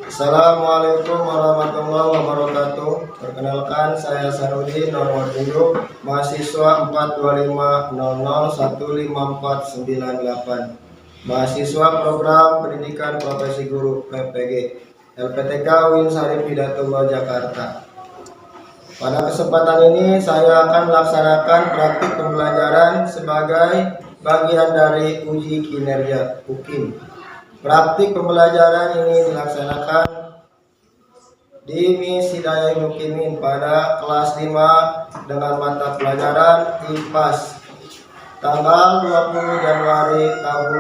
Assalamualaikum warahmatullahi wabarakatuh. Perkenalkan, saya Sarudin, nomor induk mahasiswa 42500154998, mahasiswa program pendidikan profesi guru PPG LPTK UIN Syarif Hidayatullah Jakarta. Pada kesempatan ini saya akan melaksanakan praktik pembelajaran sebagai bagian dari uji kinerja UKIM. Praktik pembelajaran ini dilaksanakan di Miss Hidayah Mukimin pada kelas 5 dengan mata pelajaran IPAS tanggal 20 Januari tahun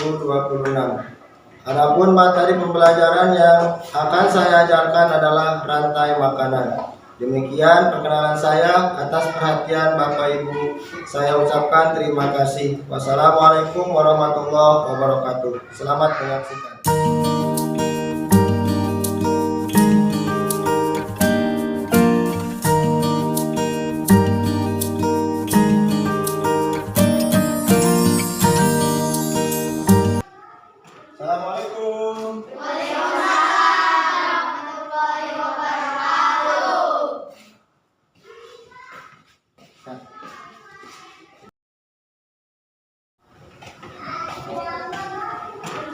2026. Adapun materi pembelajaran yang akan saya ajarkan adalah rantai makanan. Demikian perkenalan saya. Atas perhatian Bapak Ibu saya ucapkan terima kasih. Wassalamualaikum warahmatullahi wabarakatuh. Selamat menyaksikan. Assalamualaikum.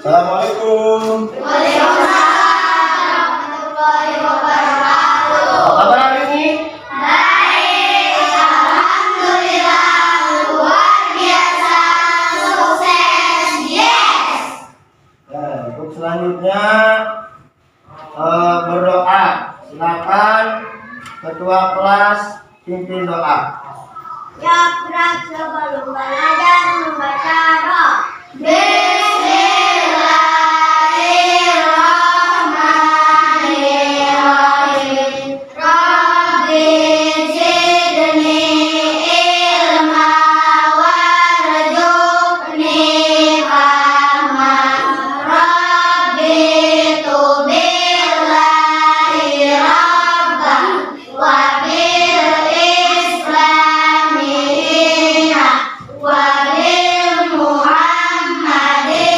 Assalamualaikum. Waalaikumsalam warahmatullahi wabarakatuh. Apa kabar hari ini? Baik, alhamdulillah, luar biasa, sukses, yes. Ya, untuk selanjutnya berdoa. Silakan ketua kelas pimpin doa. Ya, berat sebelum belajar membaca doa. Bismillahirrahmanirrahim. Rabbi zidni ilma warzuqni fahma. Rabbi tubillahi rabban wa bil islami dina wa bil muhammadin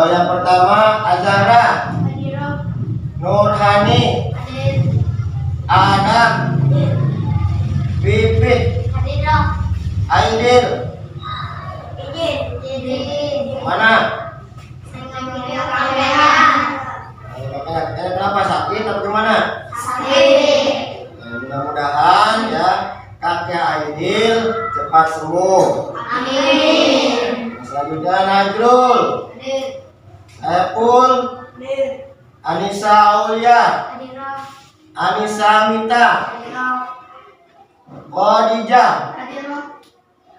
Yang pertama Azhara, Nurhani, Adam, Pipit, Aidil. Mana? Kenapa sakit atau gimana? Mudah-mudahan ya kakek Aidil cepat sembuh. Selanjutnya Najrul, Epul, Anissa Aulia, Anissa Mita, Khadijah,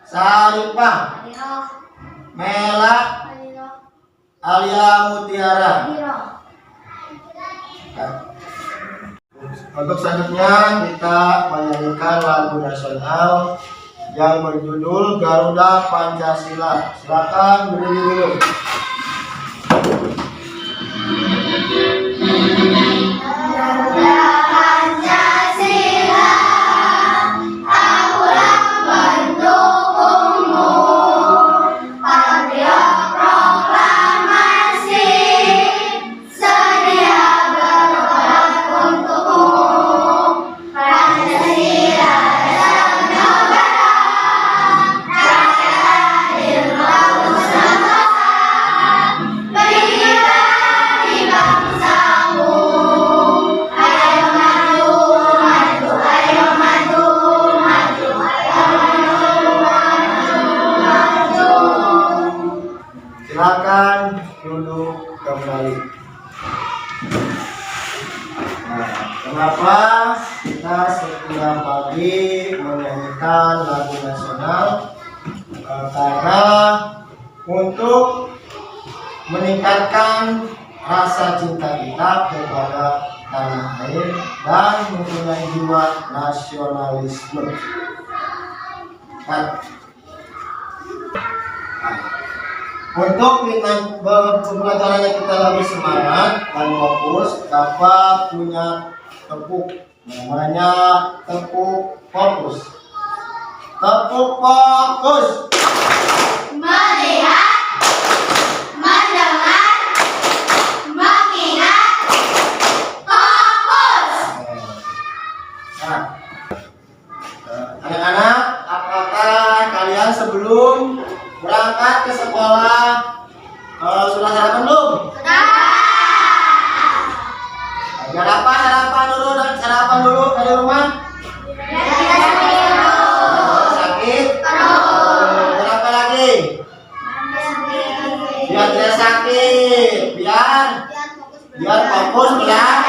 Saripah, Mela, Alia Mutiara. Untuk selanjutnya kita menyanyikan lagu nasional yang berjudul Garuda Pancasila. Silakan berdiri dulu. Silakan duduk kembali. Nah, kenapa kita setiap pagi menyanyikan lagu nasional? Karena untuk meningkatkan rasa cinta kita kepada tanah air dan mempunyai jiwa nasionalisme. Untuk pembelajarannya kita lebih semangat dan fokus, dapat punya tepuk, namanya tepuk fokus. Tepuk fokus. Melihat, mendengar, mengingat, fokus. Nah, anak-anak, apakah kalian sebelum berangkat ke sekolah sudah sarapan belum? Sarapan dulu dari rumah. Sakit? Berapa lagi? Biar tidak sakit, biar fokus belajar.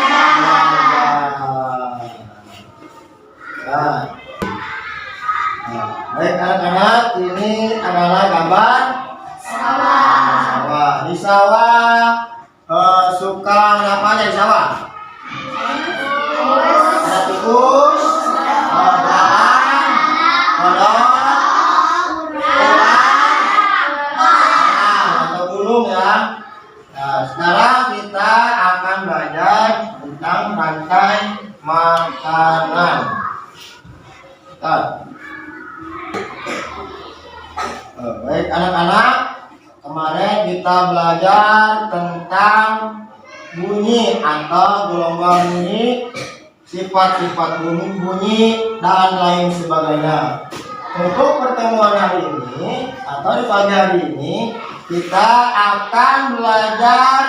Baik anak-anak, ini adalah gambar sawah. Di sawah suka apa aja di sawah? Ada tikus, belalang, kodok, atau burung ya. Nah, sekarang kita akan belajar tentang rantai makanan. Baik anak-anak, kemarin kita belajar tentang bunyi atau gelombang bunyi, sifat-sifat bunyi dan lain sebagainya. Untuk pertemuan hari ini atau di pagi hari ini kita akan belajar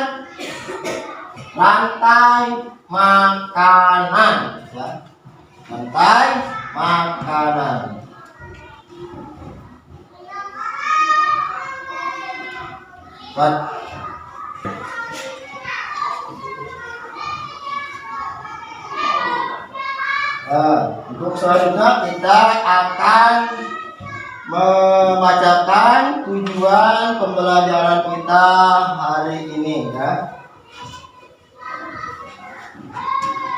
rantai makanan ya. Rantai makanan. Untuk selanjutnya kita akan membacakan tujuan pembelajaran kita hari ini ya.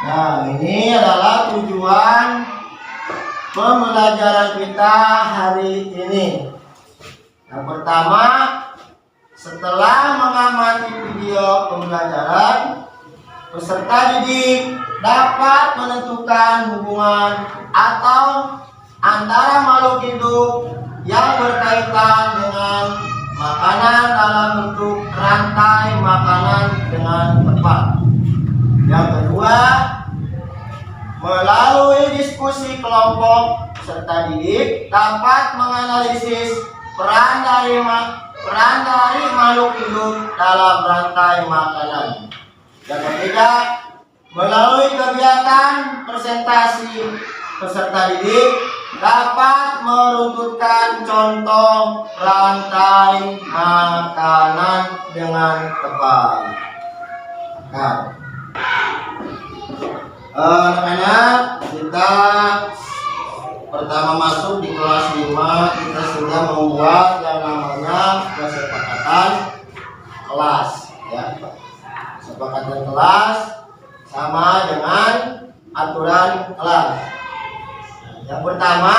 Nah, ini adalah tujuan pembelajaran kita hari ini. Yang pertama, setelah mengamati video pembelajaran, peserta didik dapat menentukan hubungan atau antara makhluk hidup yang berkaitan dengan makanan dalam bentuk rantai makanan dengan tepat. Yang kedua, melalui diskusi kelompok peserta didik dapat menganalisis peran dari makhluk hidup dalam rantai makanan. Yang ketiga, melalui kegiatan presentasi peserta didik dapat meruntutkan contoh rantai makanan dengan tepat. Nah, anak-anak, kita pertama masuk di kelas 5, kita sudah membuat yang namanya kesepakatan kelas, ya. Kesepakatan kelas sama dengan aturan kelas. Yang pertama,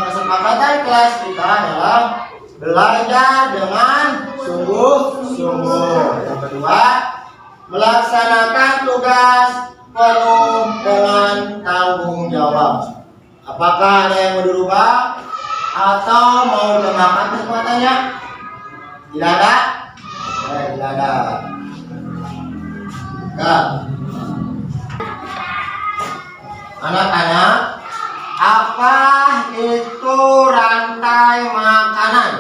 kesepakatan kelas kita adalah belajar dengan sungguh-sungguh. Yang kedua, melaksanakan tugas penuh dengan tanggung jawab. Apakah ada yang mau dirubah atau mau ditambahkan kesempatannya? Tidak ada? Tidak ada. Nah, anak-anak, apa itu rantai makanan?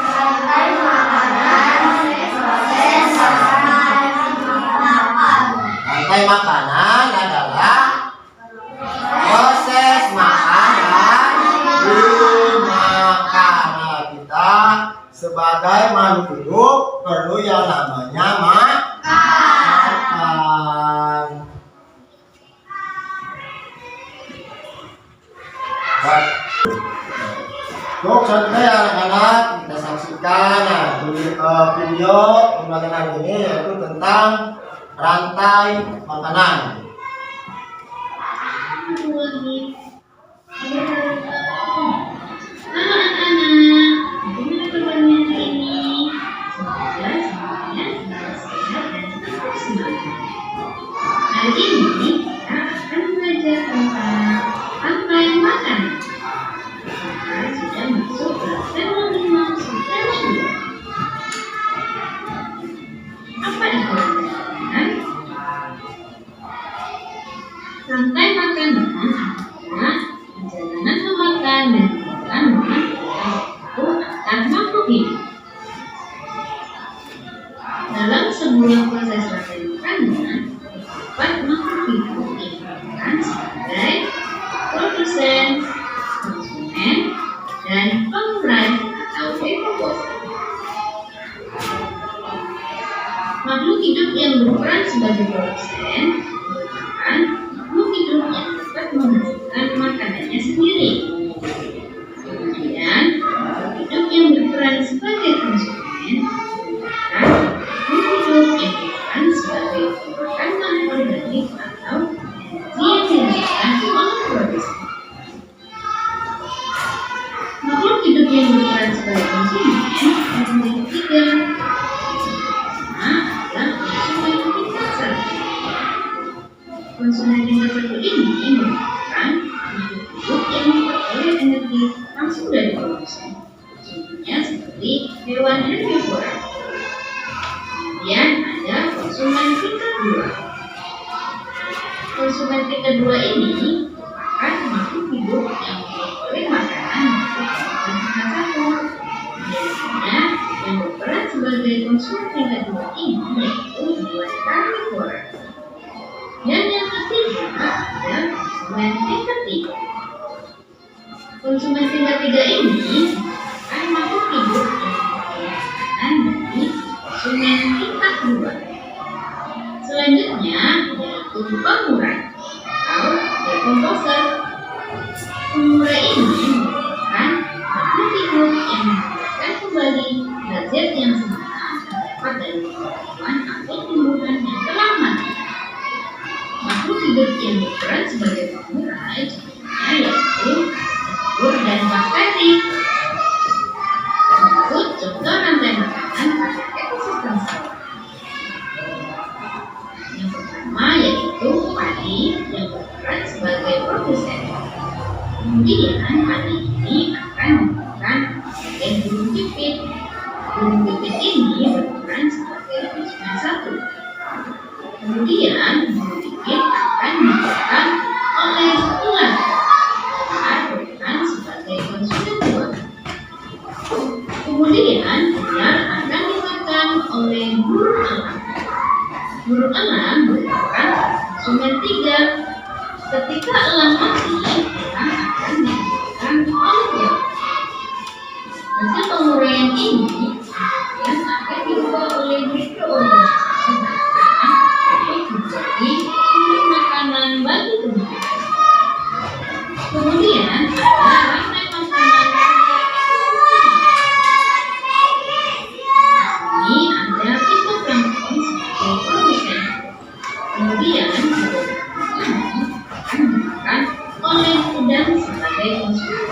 Rantai makanan proses Rantai makanan adalah proses makanan dimakan. Kita sebagai makhluk hidup perlu yang namanya makan. Untuk contohnya anak-anak, kita saksikan video pembelajaran ini, yaitu tentang rantai makanan. Hari ini kita akan belajar tentang rantai makanan. Kita sudah masuk pelajaran 5 sudah. Apa itu rantai makanan? Rantai makanan adalah perjalanan memakan dan kegiatan memakan itu akan makhluk hidup. Dalam sebuah proses rantai makanan, dapat makhluk hidup dikatakan sebagai produsen, konsumen, dan pengurai atau dekoposer. Makhluk hidup yang berperan sebagai produsen merupakan makhluk hidup yang dapat menghasilkan makanannya sendiri. Kemudian, makhluk hidup yang berperan sebagai konsumen merupakan makhluk hidup yang berperan sebagai pemakan bahan organik atau energi yang dihasilkan oleh produsen. Makhluk hidup yang berperan sebagai konsumen memiliki 3. Konsumen tingkat 1 ini merupakan makhluk hidup yang memperoleh energi langsung dari produsen. Contohnya seperti hewan herbivora. Kemudian ada konsumen tingkat 2. Konsumen tingkat 2 ini merupakan makhluk hidup yang memperoleh makanan dari konsumen tingkat 1. Biasanya yang berperan sebagai konsumen tingkat 2 ini yaitu hewan karnivora. Dan yang ketiga ada konsumen tingkat 3. Konsumen tingkat 3 ini merupakan makhluk hidup yang memperoleh makanan dari konsumen tingkat 2. Selanjutnya yaitu pengurai atau dekomposer. Pengurai ini merupakan makhluk hidup yang membuatkan kembali zat yang semula terdapat dari hewan atau tumbuhan yang telah mati. Makhluk hidup yang berperan sebagai pengurai contohnya yaitu telur dan bakteri. Berikut contoh rantai makanan pada ekosistem sawah. Yang pertama yaitu padi yang berperan sebagai produsen. Kemudian padi ini akan memakan Kemudian huruf dikit akan dibuka oleh ular saat berperan sebagai konsumen buah. Kemudian ular akan dimakan oleh burung elang. Burung elang merupakan konsumen tiga. Ketika elang mati, elang akan dimakan oleh jawa. Hasil penguraian ini kemudian akan diubah oleh mikroorganisme untuk menjadi sumber makanan bagi tumbuhan. Kemudian ada rantai makanan pada ini ada fitoplankton sebagai produsen. Kemudian fitoplankton ini akan dimakan oleh udang sebagai konsumen.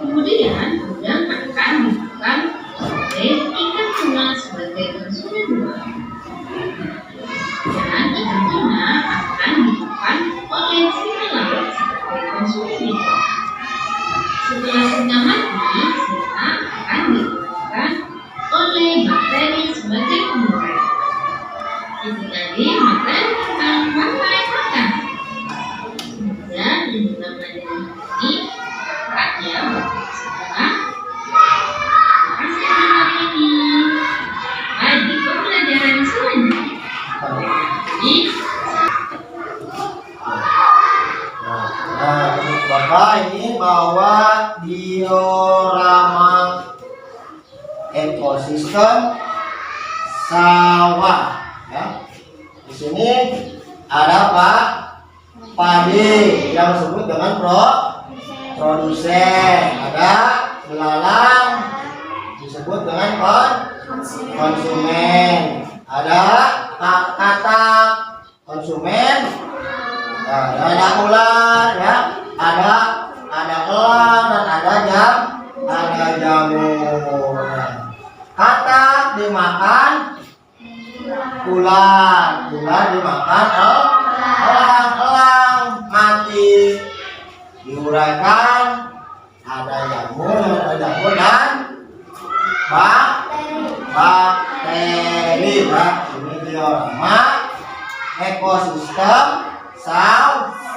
Kemudian udang akan dimakan oleh ikan tuna sebagai konsumen buah. Dan ikan tuna akan dimakan oleh singa laut sebagai konsumen ikan. Setelah singa mati, singa akan dimakan oleh bakteri sebagai pengurai. Itu tadi materi tentang rantai makan. Semoga di dalam pelajaran ini ya, sekarang terima kasih hari ini. Di pembelajaran selanjutnya. Jadi, Bapak ini bawa diorama ekosistem sawah. Ya. Di sini ada Pak Padi yang disebut dengan produsen, ada belalang disebut dengan konsumen, ada katak konsumen, ada ular, ya, ada elang dan ada jamur. Katak dimakan ular dimakan elang mati diuraikan, ada jamur dan bakteri. Ini diorama ekosistem sawah.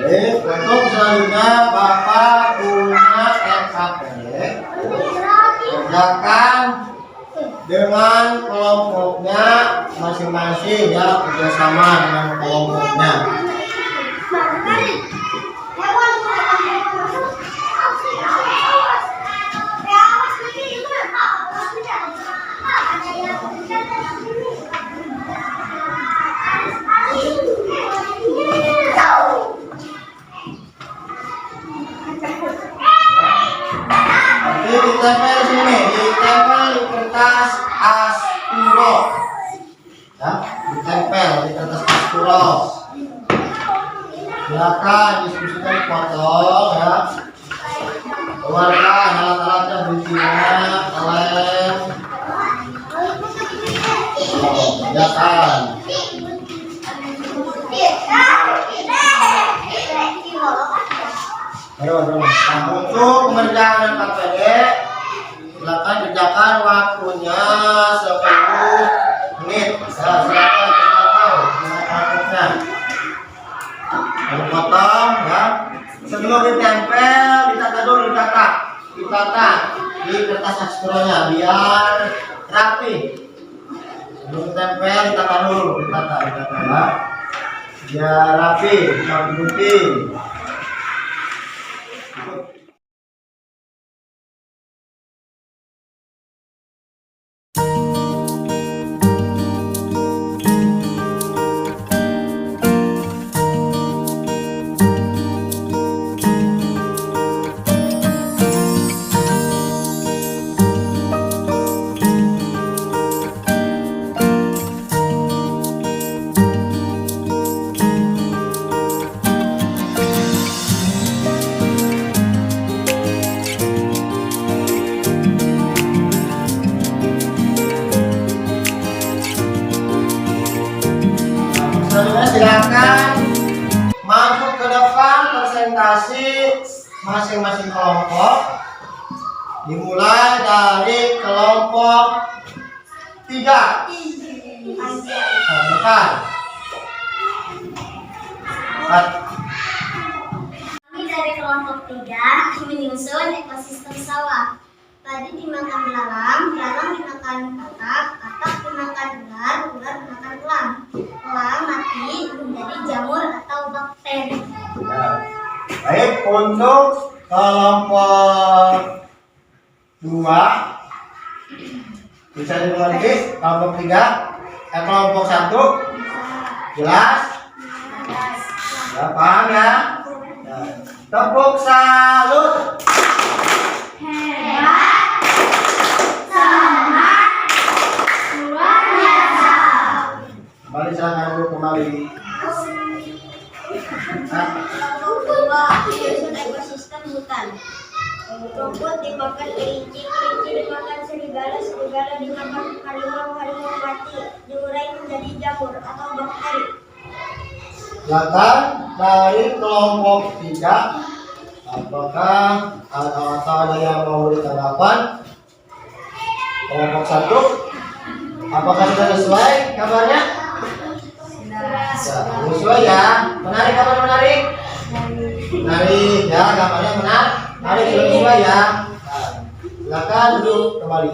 Untuk selanjutnya Bapak punya LKP, kerjakan dengan kelompoknya masing-masing, ya, kerjasama dengan kelompoknya. Nanti ditempel sini, ditempel di kertas Asturo, ya, ditempel di kertas Asturo. Silakan diskusikan, potong, ya, keluarkan alat-alatnya, buktinya, lem, kerjakan. Nah, untuk pengerjaan KPD silakan kerjakan waktunya 10 menit. Silakan kerjakan lalu potong, ya. Sebelum ditempel, ditata dulu, ditata di kertas astronya biar rapi. Sebelum ditempel, ditata dulu, ditata, ya. Biar rapi, rapi. presentasi masing-masing kelompok dimulai dari kelompok 3. Bukan. Kami dari kelompok 3 menyusun ekosistem sawah. Padi dimakan belalang, belalang dimakan katak dimakan ular, ular dimakan elang. Elang mati menjadi jamur atau bakteri. Baik, untuk kelompok 2 bisa dimengerti. Kelompok 3, kelompok 1 jelas? Ya, paham ya? Tepuk salut. Hebat, semangat, luar biasa. Kembali silakan dulu kembali. Kelompok 2 menyusun ekosistem hutan. Rumput dimakan kelinci, kelinci dimakan serigala, serigala dimakan harimau, harimau mati diurai menjadi jamur atau bakteri. Silakan dari kelompok 3, apakah ada yang mau beri tanggapan? Kelompok 1, apakah sudah sesuai kabarnya? Sesuai ya. Menarik kabar menarik? Menarik ya, gambarnya menarik. Menarik sudah sesuai ya. Nah, silakan duduk kembali.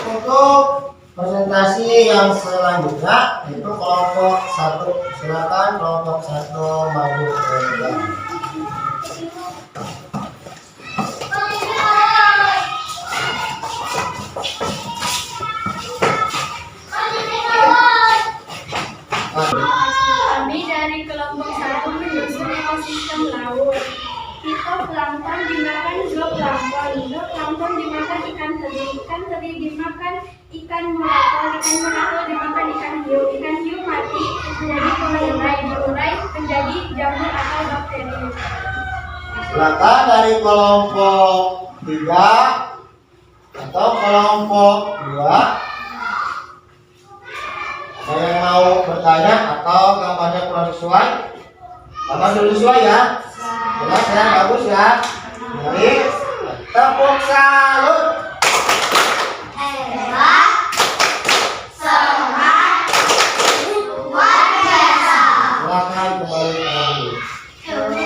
Untuk presentasi yang selanjutnya itu kelompok 1. Silakan kelompok 1 maju ke depan. Kami dari kelompok 1 menyusun ekosistem laut. Fitoplankton dimakan zooplankton, zooplankton dimakan ikan teri dimakan ikan moratorium dimakan ikan hiu mati menjadi diurai menjadi jamur atau bakteri. Silakan dari kelompok 3 atau kelompok 2. Ada yang mau bertanya atau gambarnya kurang sesuai? Gambar sudah sesuai ya? Jelas ya, bagus ya. Baik, tepuk salut. Hebat, semangat, luar biasa. Silakan kembali ke dulu.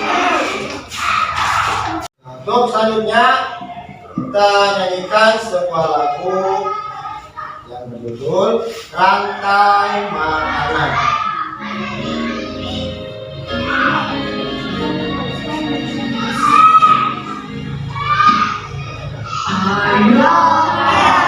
Untuk selanjutnya kita nyanyikan sebuah lagu yang berjudul Rantai Makanan. Makan, makan,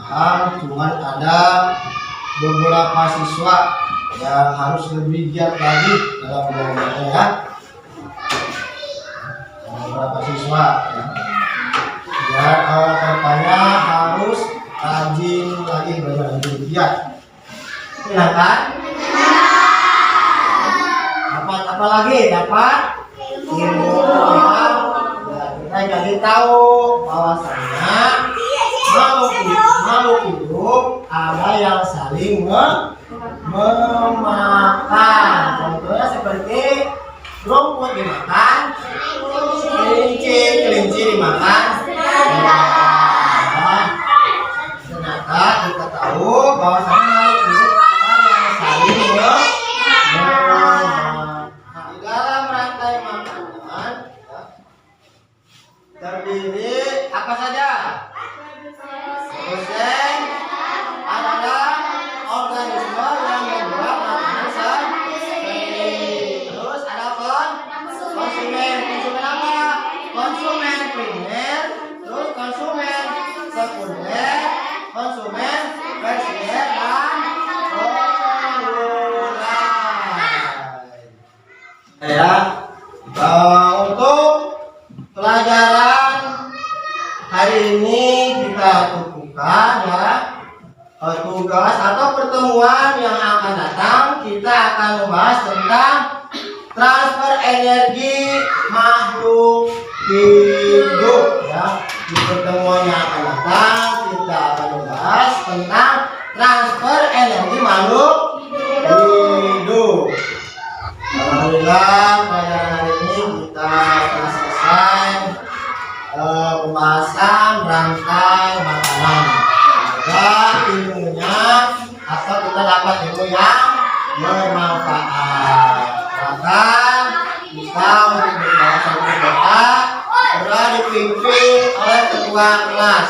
paham, cuman ada beberapa siswa yang harus lebih giat lagi dalam belajarnya ya. Beberapa siswa ya. Biar kedepannya harus rajin lagi belajar lebih giat. Silakan. Dapat apa lagi? Dapat ilmu ya. Kita jadi tahu bahwasanya makhluk hidup ada yang saling memakan. Contohnya seperti rumput dimakan, kelinci dimakan. Ternyata kita tahu bahwasanya makhluk hidup ada yang saling memakan. Di dalam rantai makanan ya, terdiri apa saja? Dosen adalah organisme yang membuat makanan sendiri. Terus ada konsumen. Konsumen apa? Konsumen primer, terus konsumen sekunder, konsumen tersier dan mulai. Ya, untuk pelajaran hari ini kita bukan ya, tugas atau pertemuan yang akan datang kita akan membahas tentang transfer energi makhluk hidup ya. Di pertemuan yang akan datang kita akan membahas tentang transfer energi makhluk hidup. Alhamdulillah pelajaran hari ini kita telah selesai pembahasan rantai makanan. Semoga ilmunya atau kita dapat ilmu yang bermanfaat. Silakan kita untuk berdoa sudah dipimpin oleh ketua kelas.